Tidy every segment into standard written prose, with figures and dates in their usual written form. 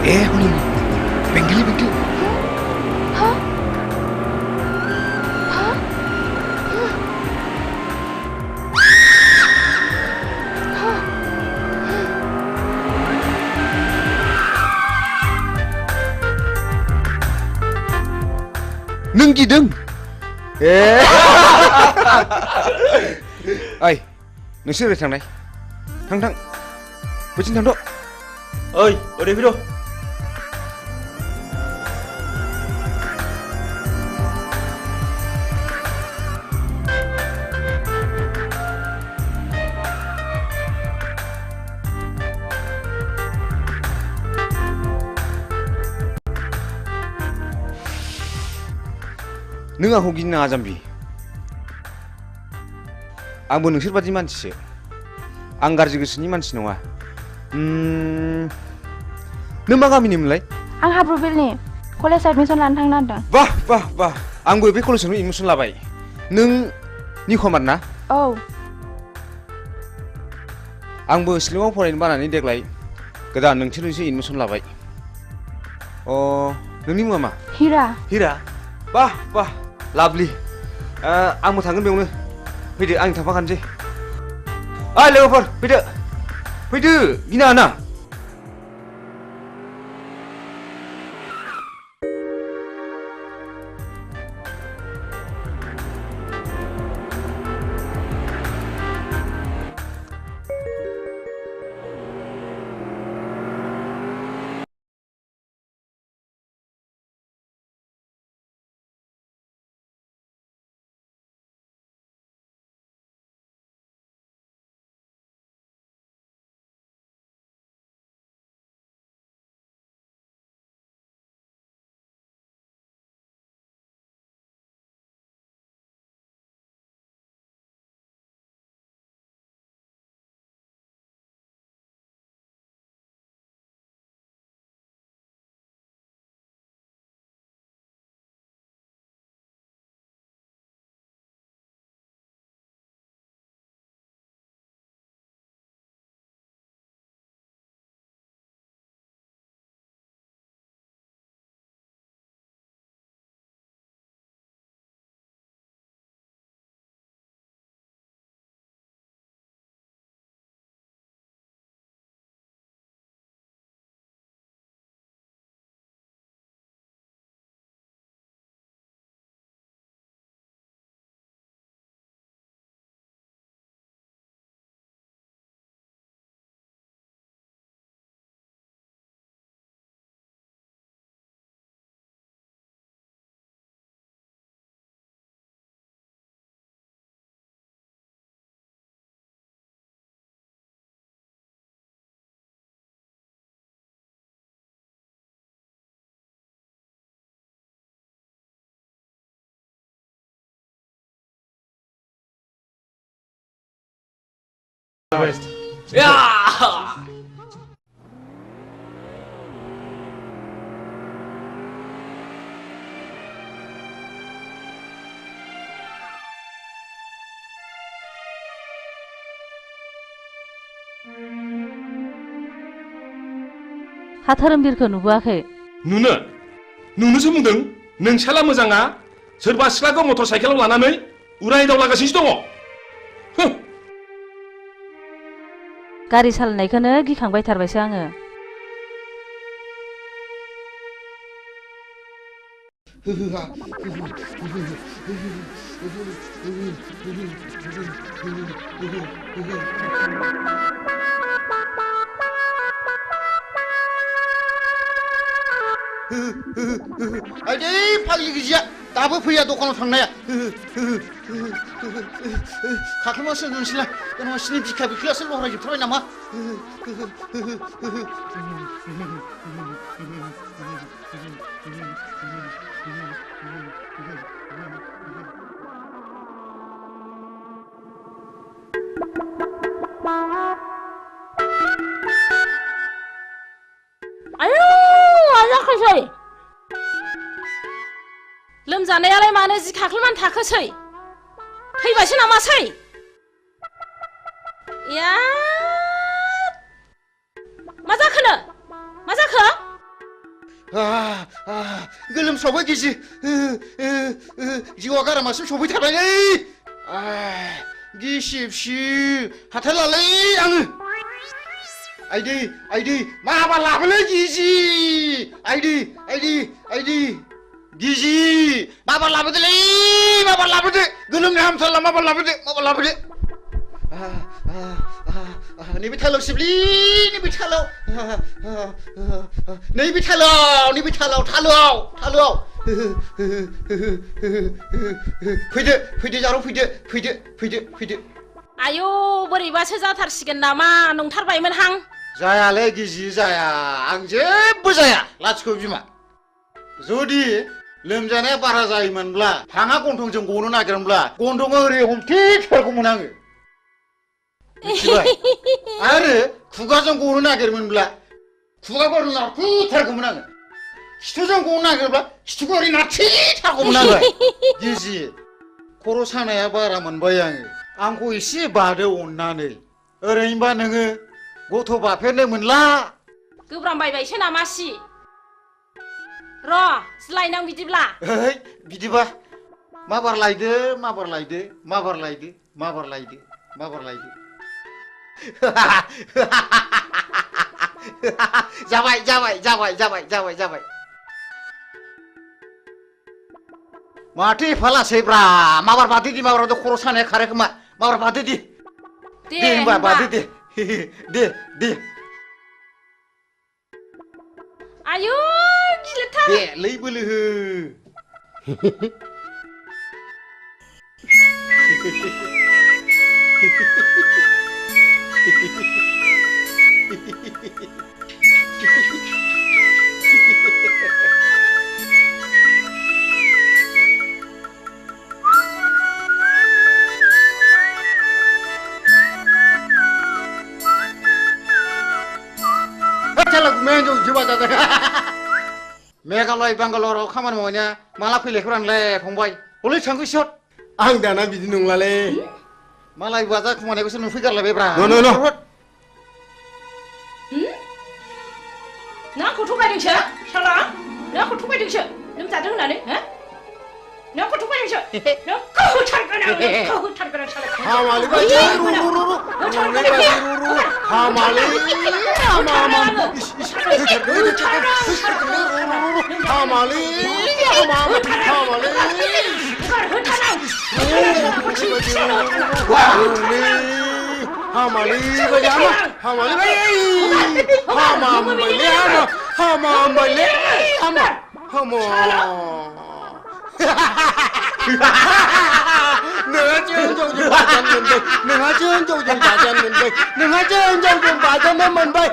हनै बेंगलि हा हा नों गिदों ओइ नोंसोर ओरै थांनाय थां बैथिं थांथ' ओइ ओरै फैद' नों आंखौ गिनो नाङा जाम्बि आंबो नोंसोर बादि मानसिसो आं गाज्रि गोसोनि मानसि नङा नों मा गामिनिमोनलाय आं हाब्रुबिलनि कलेज एडमिशन लानो थांनो नागिरदों बाह आंबो बे कलेजावनो एडमिसन लाबाय नों निखमार ना औ आंबो शिलंआव फरायनो बानानै देग्लाय गोदान नोंसोरनिसो एडमिसन लाबाय नोंनि मुङा मा हिरा बाह लाभलि आंबो थांगोन बेयावनो फैदो आं थांफाखानोसै ओइ लोगोफोर फैदो गिनाङा ना हा धोरोमबिरखौ नुबोआखै नुनोसो बुंदों नोंसाला मोजाङा सोरबा सिख्लाखौ मटर साइकेलाव लानानै उराय दावलागासिनो दङ गारि सालायनायखौनो गिखांबायथारबायसो आङो आइदै फाग्लि गिजिया दाबो फैया दखानाव थांनाया खाख्लुमासो नोंसोरलाय नोंसिनि बिखा बिख्लायासो लहरायजोबथारबाय नामा आयौ आजाखोसै लोमजानायालाय मानो जि खाख्लुमानो थाखोसै थैबायसो नामासै या मा जाखो गोलोमसावबाय गिजि जिउआ गारामासिम सफैथारबायलै गिसिबसि हाथारलालै आङो आइदै माबा लाबोलै गिजि आइदै गिजि माबा लाबोदोलै माबा लाबोदो गोलोमनो हामथारला माबा लाबोदो नैबे थालाव सिबलि नैबे थालाव थालुआव फैदो जारौ फैदो आयौ बोरैबासो जाथारसिगोन नामा नंथारबायमोन हां जायालै गिजि जाया आं जेबो जाया लाथिख' बिमा जुदि लोमजानाया बारा जायोमोनब्ला हाङा गन्थंजों गनो नागिरोमोनब्ला गन्थंआ ओरै हमथेथारगौमोन आङो मिथिबाय आरो खुगाजों गनो नागिरमोनब्ला खुगाखौ ओरै नारथेथारगौमोन आङो खिथुजों गनो नागिरब्ला खिथुखौ ओरै नारथेथारगौमोन आङो गिजि खर' सानाया बारा मोनबाय आंखौ एसे बादो अननानै ओरैनोबा नोङो गथ' बाफेरनो मोनला गोब्रामबायबायसो नामासि र' लायनां बिदिब्ला बिदिबा माबार लायदो जाबाय माथो एफा लासैब्रा माबार बादो दि माबार खर' सानाया खारो खोमा माबार बादो दि दे होनबा बादो दे आयु गिलिरथार दे लै बोलो हो मेघालय बांगालराव खामानि मावनाया माला फैलायखौरानलै फंबाय हलै थांखो सिहर आं दाना बिदि नंलालै मालाय बाजा खुमानायखौसो नुफैगारलायबायब्रा न' नों आंखौ थगायदोंसो साला नों आंखौ थगायदोंसो लोमजादों होननानै नों आंखौ थगायदोंसो नोंखौ होथारगोन आं साला हामालै बायदि हामालै नोंहा जोंजों बाजानो मोनबाय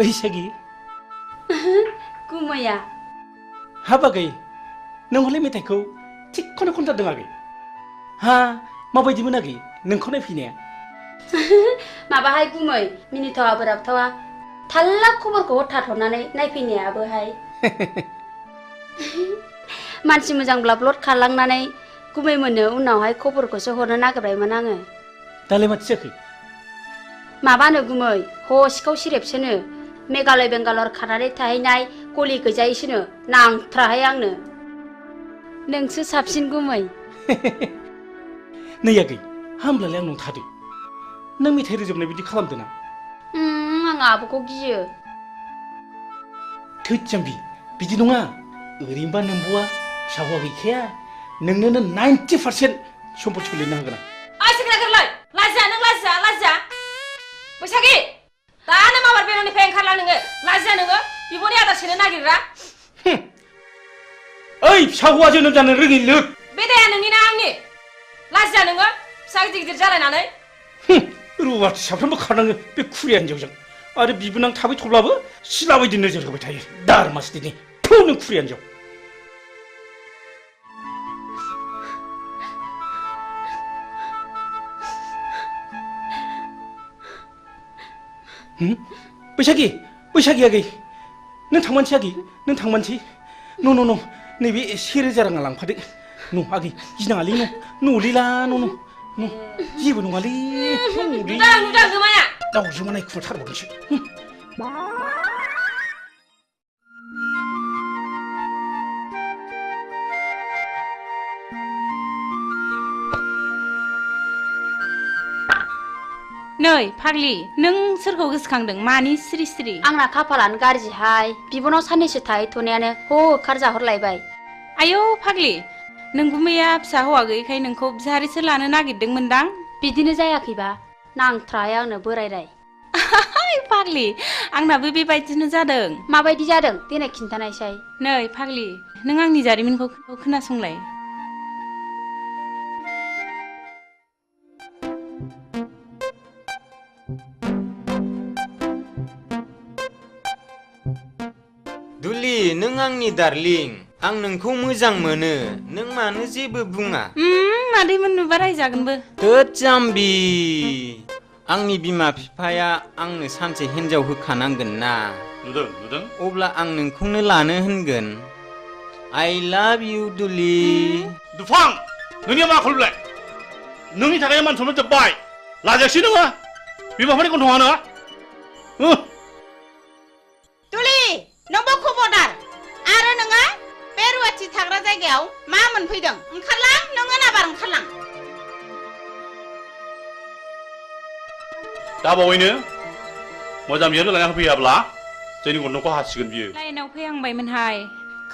बैसागि गुमैया हाब आगै नों हले मेथाइखौ थिगखौनो खनथारदों आगै हा माबायदिमोन आगै नोंखौ नायफैनाया माबाहाय गुमै मिनिथावा बोराबथावा थाल्ला खबरखौ हरथाथ'नानै नायफैनायाबोहाय मानसि मोजांब्ला ब्लड खारलांनानै गुमै मोननो उनावहाय खबरखौसो हरनो नागिरबायमोन आङो दालाय माथो जाखै माबानो गुमै ह सिखाव सिरेबसोनो मेघालय बेंगालर खानानै थाहैनाय गलि गैजायैसोनो नांथ्राहाय आंनो नोंसो साबसिन गुमै नै आगै हामब्लालाय आंनाव थादो नों मेथाइ रोजाबनाय बिदि खालामदो ना आं आब'खौ गियो थोद जाम्बि बिदि नङा ओरैनोबा नोंब'आ फिसा हौवा गैखाया नोंनोनो 90% सम्पतिखौ लिरनो हागोन आं ओइ सेक्रेटारिलाय लाजिया नों लाजिया बैसागि दानो माबार बेरानिफ्राय ओंखारला नोङो लाजिया नोङो बिब'नि आदार सेनो नागिरग्रा ओइ फिसा हौवा जोनोम जानो रोङि लोग बे दाया नोंनि ना आंनि लाजिया नोङो फिसा गिदिर गिदिर जालायनानै रुवाथि साफ्रोमबो खारनाङो बे खुरिया हिन्जावजों आरो बिबोनां थाबाय थब्लाबो सिला बायदि नोजोर होबाय थायो दारमासदिनि थौ नों खुरिया हिन्जाव बैसागि आगै नों थांमानसै आगै नों थांमानसै न' नैबे 1000 राङा लांफादो न' आगै गिनाङालै न'लिला न' जेबो नङालै नुदों गोमाया दाउजोमा नायखुमाथारबावदोंसो नै फाग्लि नों सोरखौ गोसोखांदों मानि सिरि सिरि आंना खाफालानो गाज्रिहाय बिबनाव साननैसो थाहैथ'नायानो होखारजाहरलायबाय आयौ फाग्लि नों गुमैया फिसा हौवा गैयैखाय नोंखौ बिहारिसो लानो नागिरदोंमोनदां बिदिनो जायाखैबा नांथ्राहाय आंनो बोरायराय फाग्लि आंनाबो बेबायदिनो जादों माबायदि जादों देनाय खिन्थानायसाय नै फाग्लि नों आंनि जारिमिनखौ खोनासंलाय दुलि नों आंनि डार्लिं आं नोंखौ मोजां मोनो नों मानो जेबो बुङा मादैमोन नुबा रायजागोनबो थोद जाम्बि आंनि बिमा बिफाया आंनो सानसे हिन्जाव होखानांगोन ना नुदों अब्ला आं नोंखौनो लानो होनगोन आइ लाभ इउ दुलि दुफां नोंनिया मा खालामलाय नोंनि थाखाय मान सनमान जोब्बाय लाजायासै नोङो बिमाफोरनि गन्थङानो दुलि नोंबो खबरदार आरो नोङो बे रुवाथि थाग्रा जायगायाव मा मोनफैदों ओंखारलां नोङो नाबार ओंखारलां दा बावैनो मोजां बिहामजो लाना होफैयाब्ला जोंनि गन्थंखौ हासिगोन बियो लाइनाव फैहांबायमोनहाय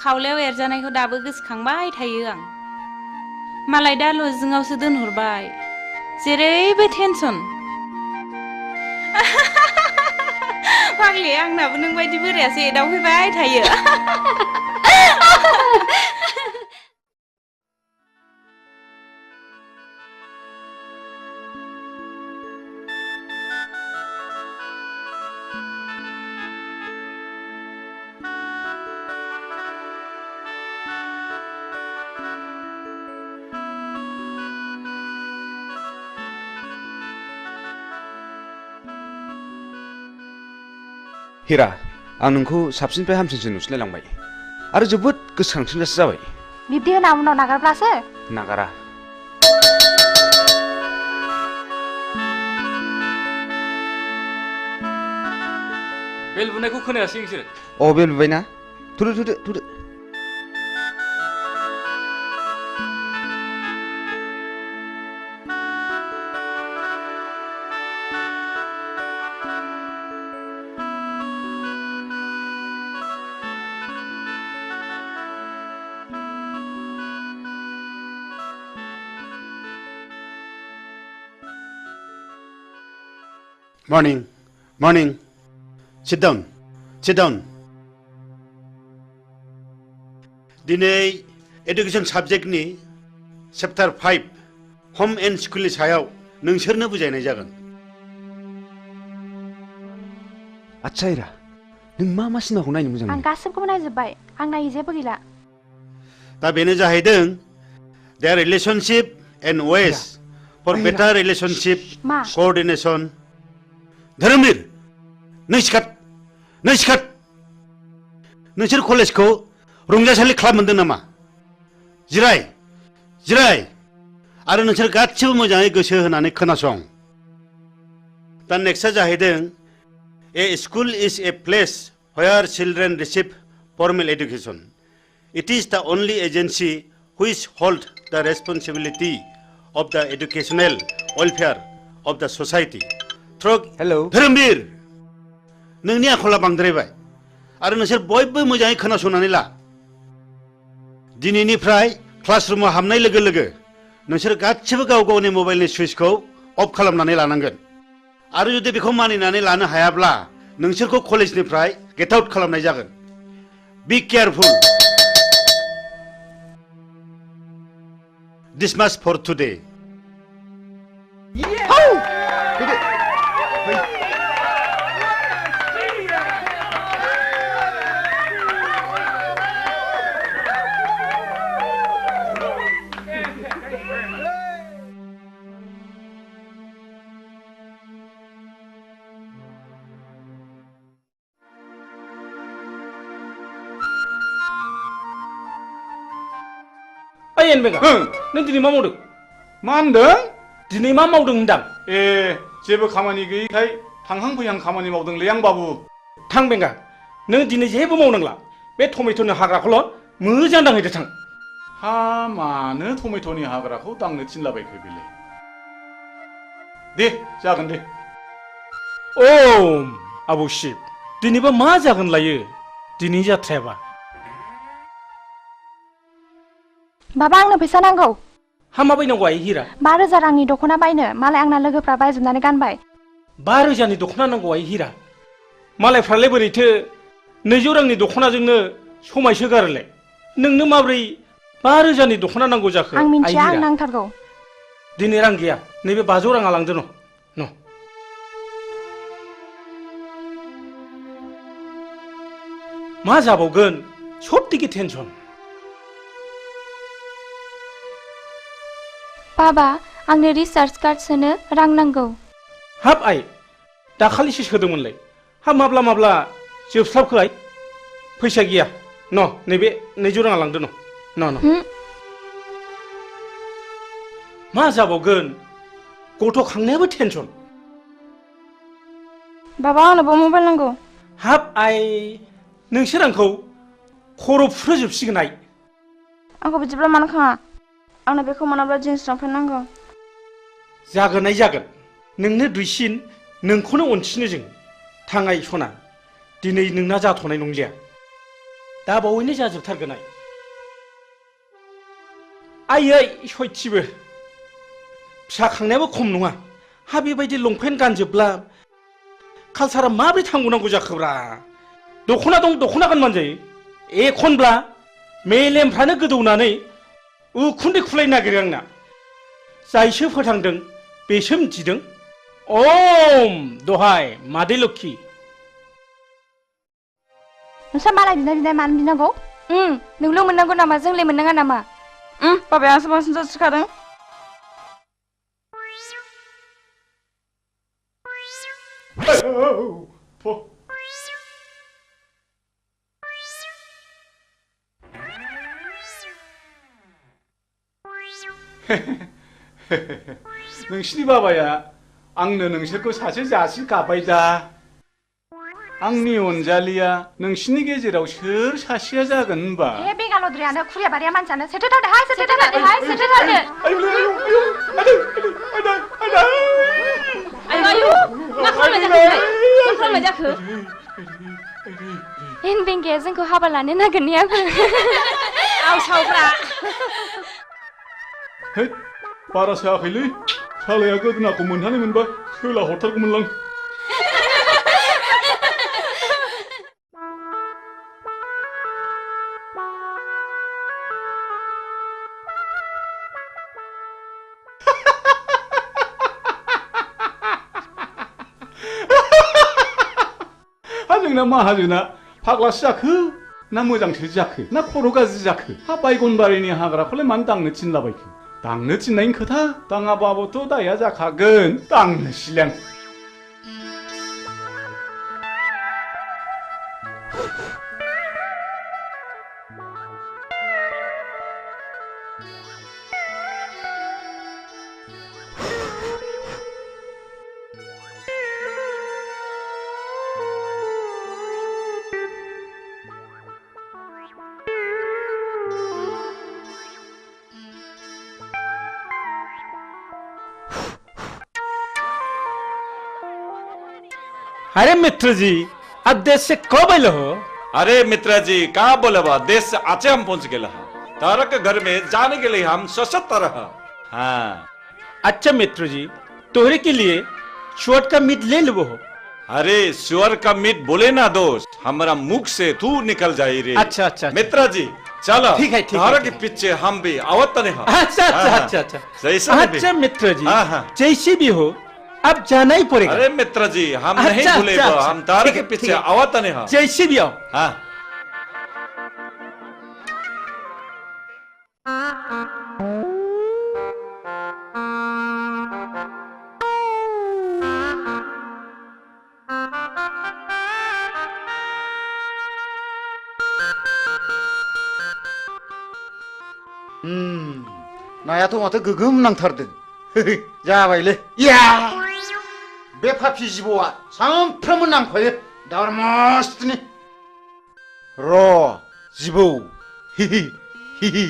खावलायाव एरजानायखौ दाबो गोसोखांबाय थायो आं मालाय दा लजिंआवसो दोनहरबाय जेरैबो टेनसन फाग्लि आंनाबो नों बायदि बोरायासो एदावफैबाय थायो हिरा आं नोंखौ साबसिननिफ्राय हामसिनसो नुसिनलायलांबाय आरो जोबोद गोसोखांसिनगासो जाबाय बिब्दि होना उनाव नागारब्लासो नागारा बेल बुनायखौ खोनायासै नोंसोर बेल बुबायना थुदो Morning. Sit down. दिनै एडुकेशन साबजेक्टनि चैप्टार 5 होम एंड स्कुलनि सायाव नोंसोरनो बुजायनाय जागोन। आच्छा हिरा नों मा सिनेमाखौ नायनो मोजां आं मोनो गासिबखौबो नायजोब्बाय आं नायै जेबो गैला दा बेनो जाहैदों their relationship and ways for better relationship मा coordination धोरोमबीर नों सिखात नोंसोर कलेजखौ रंजासालि क्लाब मोनदों नामा जिराय आरो नोंसोर गासिबो मोजाङै गोसो होनानै खोनासं दा नेक्स्टआ जाहैदों A school is a place where children receive formal education. It is the only agency which holds the responsibility of the educational welfare of the society. Hello. धोरोमबीर नोंनि आखला बांद्रायबाय आरो नोंसोर बयबो मोजाङै खोनासंनानै ला दिनैनिफ्राय क्लासरुमाव हाबनाय लोगो लोगो नोंसोर गासिबो गाव गावनि मबाइलनि सुइचखौ अफ खालामनानै लानांगोन आरो जुदि बेखौ मानिनानै लानो हायाब्ला नोंसोरखौ कलेजनिफ्राय गेट आउट खालामनाय जागोन बी केयारफुल dismiss for today ओइ एनबेगा नों दिनै मा मावदों मा होनदों दिनै मा मावदों होनदां ए जेबो खामानि गैयैखाय थांहां फैहां खामानि मावदोंलै आं बाबु थां बेंगा नों दिनै जेबो मावनांला बे टमेट'नि हाग्राखौल' मोजां दांहैदो थां हा मानो टमेट'नि हाग्राखौ दांनो थिनलाबायखो बेलाय दे जागोन दे ओ आबौ शिब दिनैबा मा जागोन लायो दिनै जाथ्रायाबा बाबा आंनो फैसा नांगौ हा मा बायनांगौ आइ हिरा 5,000 रांनि दख'ना बायनो मालाय आंना लोगोफ्रा बायजोबनानै गानबाय 5,000नि दख'ना नांगौ आइ हिरा मालायफ्रालाय बोरैथो 200 रांनि दख'नाजोंनो समायसोगारोलाय नोंनो माब्रै 5,000नि दख'ना नांगौ जाखो आं मिन्थिया आं नांथारगौ दिनै रां गैया नैबे 500 राङा लांदो न मा जाबावगोन सबथिके टेनसन बाबा आंनो रिचार्ज कार्ड सोनो रां नांगौ हाब आइ दाखालिसो सोदोंमोनलाय हा माब्ला जोबस्लाबखो आइ फैसा गैया न नैबे 200 राङा लांदो न मा जाबावगोन गथ' खांनायाबो टेनसन बाबा आंनोबो मबाइल नांगौ हाब आइ नोंसोर आंखौ खर' फुरहोजोबसिगोन आइ आंखौ बिदिब्ला मानो खाङा आंनो बेखौ मोनाब्ला जिन्स लंपेन्ट नांगौ जागोन आइ जागोन नोंनो दुइसिन नोंखौनो अनसिनो जों थाङाय सना दिनै नोंना जाथ'नाय नंलिया दा बावैनो जाजोबथारगोन आइ आयै सयथिबो फिसा खांनायाबो खम नङा हा बेबायदि लंपेन्ट गानजोबब्ला कालसारा माबोरै थांबावनांगौ जाखोब्रा दख'ना दं दख'ना गानबानो जायो एखनब्ला मेलेमफ्रानो गोदौनानै उखुन्दै खुलायनो नागिरो आंना जायसो फोथांदों बेसो मिथिदों ओम दहाय मादै लोखि नोंस्रा मालाय बिनाय मानो बिनांगौ नोंल' मोननांगौ नामा जोंलाय मोननाङा नामा बाबाया आंसो बांसिन जासिखादों नोंसिनि बाबाया आंनो नोंसोरखौ सासे जासि गाबाय दा आंनि अनजालिया नोंसिनि गेजेराव सोर सासेया जागोन होनबा ए बेगालद्रियानो खुरिया बारिया मानसियानो सेथोथारदोहाय सेथोथारदोहाय सेथोथारदो आयु मा खालामनाय जाखो इन बेंगाया जोंखौ हाबा लानो नागिरनायाबो आवसावब्रा है बारा सायाखैलै सालाया गोदोनाखौ मोनहानाय मोनबा सोला हरथारगौमोनलां नोंना माहाजोना फाग्लासो जाखो ना मोजांसो जाखो ना खर' गाज्रि जाखो हा बायगनबारिनि हाग्राखौलाय मानो दांनो थिनलाबायखो दांनो थिननायनि खोथा दाङाबाबोथ' दाया जाखागोन दांनोसैलां अरे मित्र जी अब देश से कब आइल हो? अरे मित्र जी का बोले बा देश से आचे हम पहुंच गए तारा के घर में जाने के लिए हम सशक्त रहा। हाँ अच्छा मित्र जी तोहरे के लिए शॉर्ट का मीट ले लो हो। अरे सुअर का मीट बोले ना दोस्त हमारा मुख से तू निकल जाए रे। अच्छा अच्छा मित्र जी चलो ठीक है तारा के पीछे हम भी आवत नहीं। अच्छा अच्छा अच्छा अच्छा जैसा अच्छा मित्र जी हाँ हाँ जैसे भी हो अब जाना ही पड़ेगा। अरे मित्र जी हम नहीं अच्छा, भूले अच्छा, हम तारा के पीछे आवत नहीं। जैसे भी आओ। हाँ नायाथ' माथो गोगोम नांथारदों जाबायलै या बे फाफि जिबौआ सानफ्रोमबो नांफायो दावरमस्तनि र' जिबौ हिहि हिहि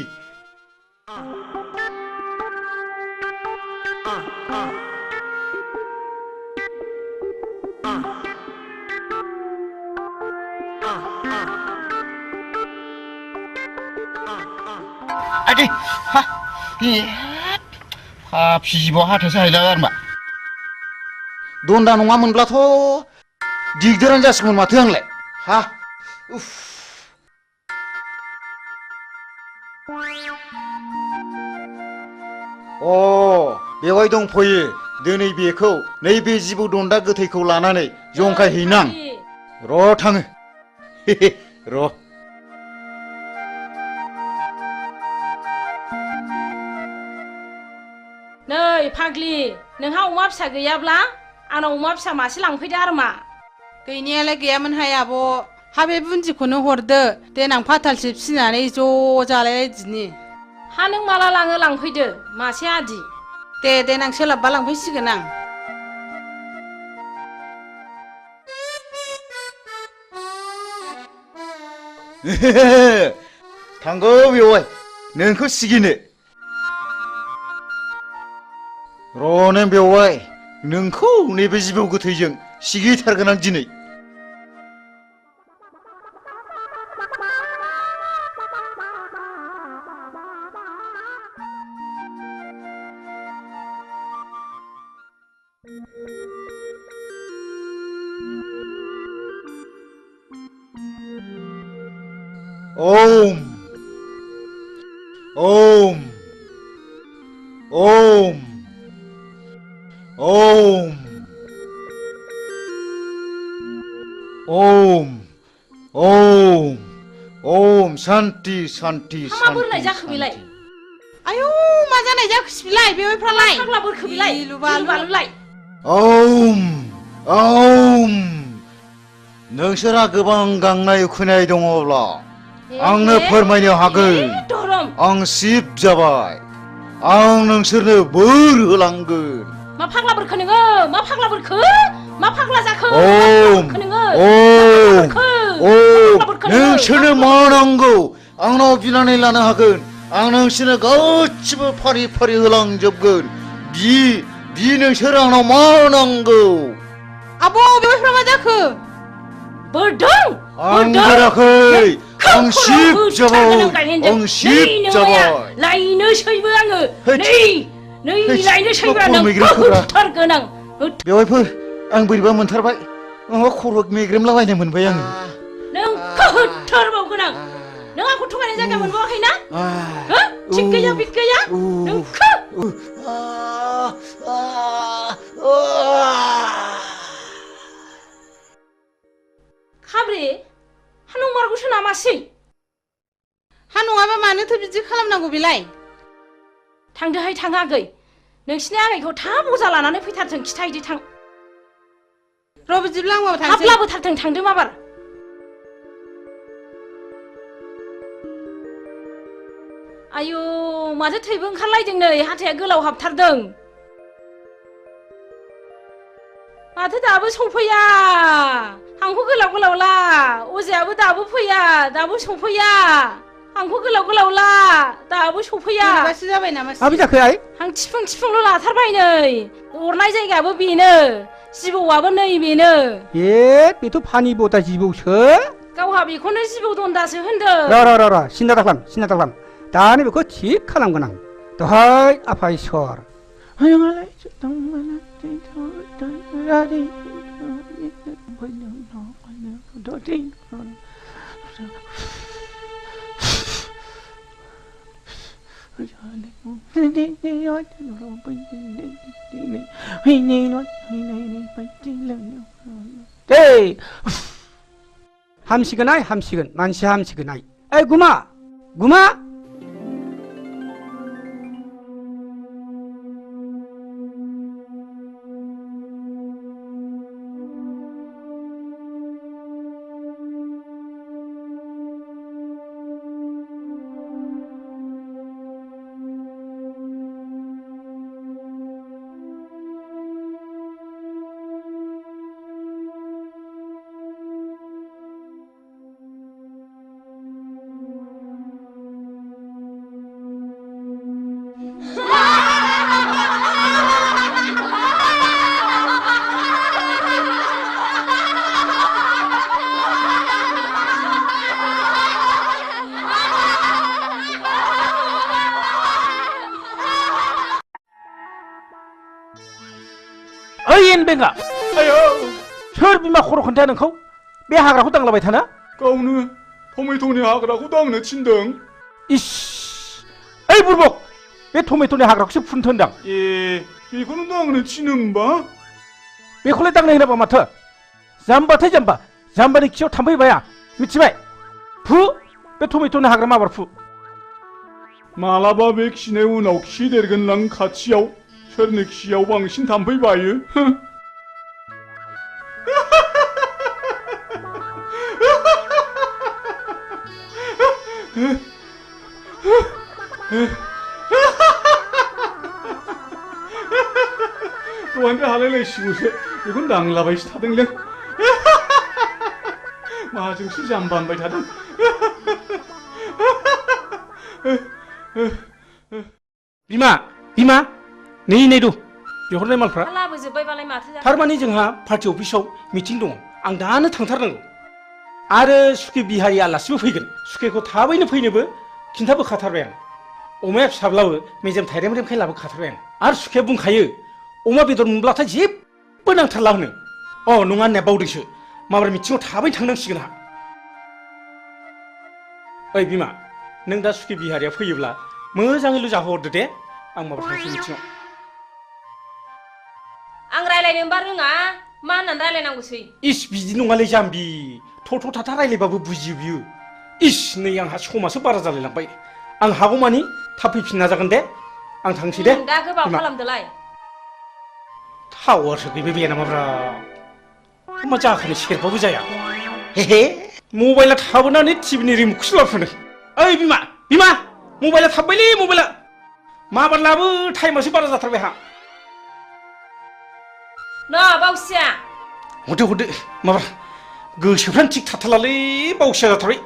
आदि हा फाफि जिबौ हाथासो हायलागार मा दन्दा नङामोनब्लाथ' दिगदारानो जासिगौमोन माथो आंलाय हा उफ अ बेवहाय दंफैयो दिनै बेखौ नैबे जिबौ दन्दा गोथैखौ लानानै जंखायहैनां र' थाङो र' नै फाग्लि नोंहा अमा फिसा गैयाब्ला आंनाव अमा फिसा मासे लांफैदो आरो मा गैनायालाय गैयामोनहाय आब' हा बे बुन्दिखौनो हरदो देनां फाथालसे फिसिनानै ज' जालायदिनि हा नों माला लाङो लांफैदो मासे आदि दे देनां सोलाबबा लांफैसिगोन आं थांगौ बेवहाय नोंखौ सिगिनो र' नों बेवहाय नोंखौ नैबे जिबौ गोथैजों सिगिथारगोन आं दिनै ओम ओम ओम ओम ओम ओम ओम शान्ति शान्ति मा बोरलाय जाखो बेलाय आयौ मा जानाय जाखोसै बिलाय बेवहायफ्रालाय फाग्ला बोरखो बिलाय लुबालुलाय ओम ओम नोंसोरा गोबां गांनाय उखैनाय दङब्ला आंनो फोरमायनो हागोन आं शिब जाबाय आं नोंसोरनो बोर होलांगोन मा फाग्ला बोरखो नोङो मा फाग्ला बोरखो मा फाग्ला जाखो ओम ओम ओम नोंसोरनो मा नांगौ आंनाव बिनानै लानो हागोन आं नोंसोरनो गासिबो फारि फारि होलांजोबगोन बि नोंसोर आंनाव मा नांगौ आब' बेवहायफ्रा मा जाखो बोरदों आं बोराखै आं शिब जाबाय आं शिब जाबाय लायनोसैबो आङो नै लायनोसैबो नों होथारगोन आं बेवहायफोर आं बोरैबा मोनथारबाय माबा खर' मेग्रेमलाबायनाय मोनबाय आङो नों होथारबावगोन आं नों आंखौ थगायनाय जायगा मोनबावाखै ना थिग गैया बिग गैया नों मासि हा नङाबा मानोथो बिदि खालामनांगौ बेलाय थांदोहाय थां आगै नोंसिनि आगैखौ थाब अजा लानानै फैथारथों खिथाहैदो थां र' बिदिब्ला आंबो थांसै थाब लाबोथारथों थांदो माबार आयु माथो थैबो ओंखारलायदों नै हाथाया गोलाव हाबथारदों माथो दाबो सफैया हांखो गोलाव गोलावला अजायाबो दाबो फैया दाबो सफैया हांखो गोलाव गोलावला दाबो सफैया माबासो जाबाय नामा माबि जाखो आइ हां थिफुं थिफुंल' लाथारबाय नै अरनाय जायगायाबो बेनो जिबौआबो नै बेनो बेथ' फानि बता जिबौसो गावहा बेखौनो जिबौ दन्दासो होनदों र' सिन्था दाखालाम दानो बेखौ थिग खालामगोन आं दहाय आफा इसर हामसिगोन आइ हामसिगोन मानसि हामसिगोन आइ ओइ गुमा बेंगा सोर बिमा खर' खोन्थाया नोंखौ बे हाग्राखौ दांलाबाय थाना गावनो टमेट'नि हाग्राखौ दांनो थिनदों इस ओइ बुरबक बे टमेट'नि हाग्राखौसो फुनथो होनदां बेखौनो दांनो थिनो होमबा बेखौलाय दांनो होनाबा माथो जाम्बाथाय जाम्बानि खियाव थाम्फै बाया मिथिबाय फु बे टमेट'नि हाग्रा माबार फु मालाबा बे खिनाय उनाव खि देरगोनलां खाथियाव सोरनि खियाव बांसिन थाम्फै बायो दहायनिफ्राय हालायलायसिगौसो बेखौनो दांलाबायसो थादोंलै माजोंसो जाम्बा होनबाय थादों बिमा नै दु बिहरनाय मालफ्रा लाबोजोब्बायबालाय माथो जाखो थारमाने जोंहा पार्टि अफिसाव मिटिं दङ आं दानो थांथारनांगौ आरो सुखे बिहारि आलासिबो फैगोन सुखेखौ थाबैनो फैनोबो खिन्थाबोखाथारबाय आं अमाया फिसाब्लाबो मेजेम थाइरेमरेमखाय लाबोखाथारबाय आं आरो सुखेया बुंखायो अमा बेदर मोनब्लाथाय जेबो नांथारला होनो नङा होननाया बावदोंसो माबार मिटिङाव थाबैनो थांनांसिगोन आंहा ओइ बिमा नों दा सुखे बिहारिया फैयोब्ला मोजाङैल' जाहोहरदो दे आं माबा थांसै मिटिङाव आं रायलायनोबा रोङा मा होननानै रायलायनांगौसै इस बिदि नङालै जाम्बि थ' थाथा रायलायबाबो बुजियो बियो इस नै आंहा समासो बारा जालायलांबाय आं हागौमानि थाब फैफिन नाजागोन दे आं थांसै दे दा गोबाव खालामदोलाय टावारसो गैबाय बे नामाब्रा मा जाखोनो सेरबाबो जाया हे मबाइला थाबोनानै टिभिनि रिमटखौसो लाबोफिनदों ओइ बिमा मबाइला थाबबायलै मबाइला माबार लाबो टाइमासो बारा जाथारबाय आंहा बावसिया हरदो माबा गोसोफ्रानो थिग थाथारलालै बावसिया जाथारबाय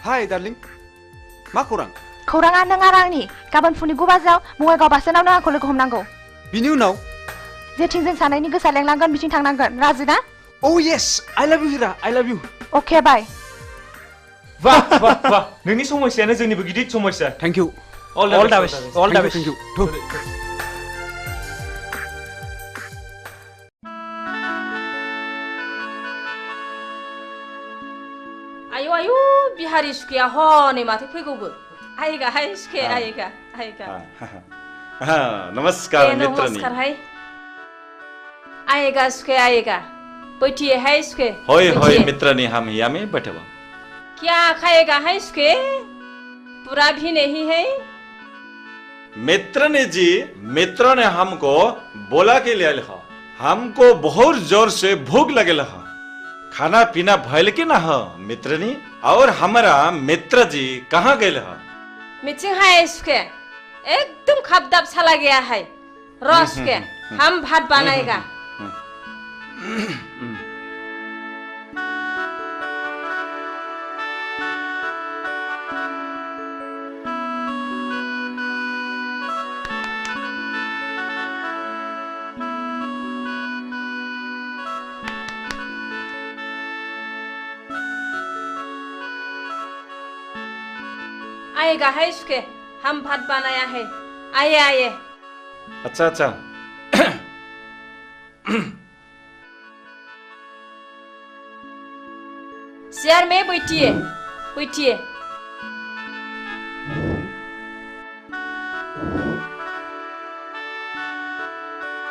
हाय डार्लिं मा खौरां खौराङा नों आरो आंनि गाबोन फुंनि 9 बाजियाव बङाइगाव बासस्टेन्डआव नों आंखौ लोगो हमनांगौ बिनि उनाव जेथिं जों सानैनि गोसोआ लेंलांगोन बिथिं थांनांगोन राजि ना येस आइ लाभ इउ हिरा आइ लाभ इउ अके बाय वाह नोंनि समस्यानो जोंनिबो गिदिर समस्या थैंक यू ऑल द बेस्ट थैंक यू आयु आयु बिहारी सुखिया हनै माथो फैगौबो आयगा हाय सुखे आयगा आयगा नमस्कार मित्रनी नमस्कार हाय आयगा सुखे आयगा बैठिए हाय सुखे होय होय मित्रनी हम यहाँ में बैठे हुआ क्या खाएगा हाय सुखे पूरा भी नहीं है मित्रनी जी मित्र ने हमको बोला के लिए लिखा हमको बहुत जोर से भूख लगे लहा खाना पीना भयल के ना हो मित्रनी और हमारा मित्र जी कहाँ गए लहा मिचिंग हाय सुखे एकदम खपदाप साला गया है रस के हम भात बनाएगा आएगा है सुखे हम भात बनाया है आइए आइए अच्छा अच्छा शेयर में बैठिए बैठिए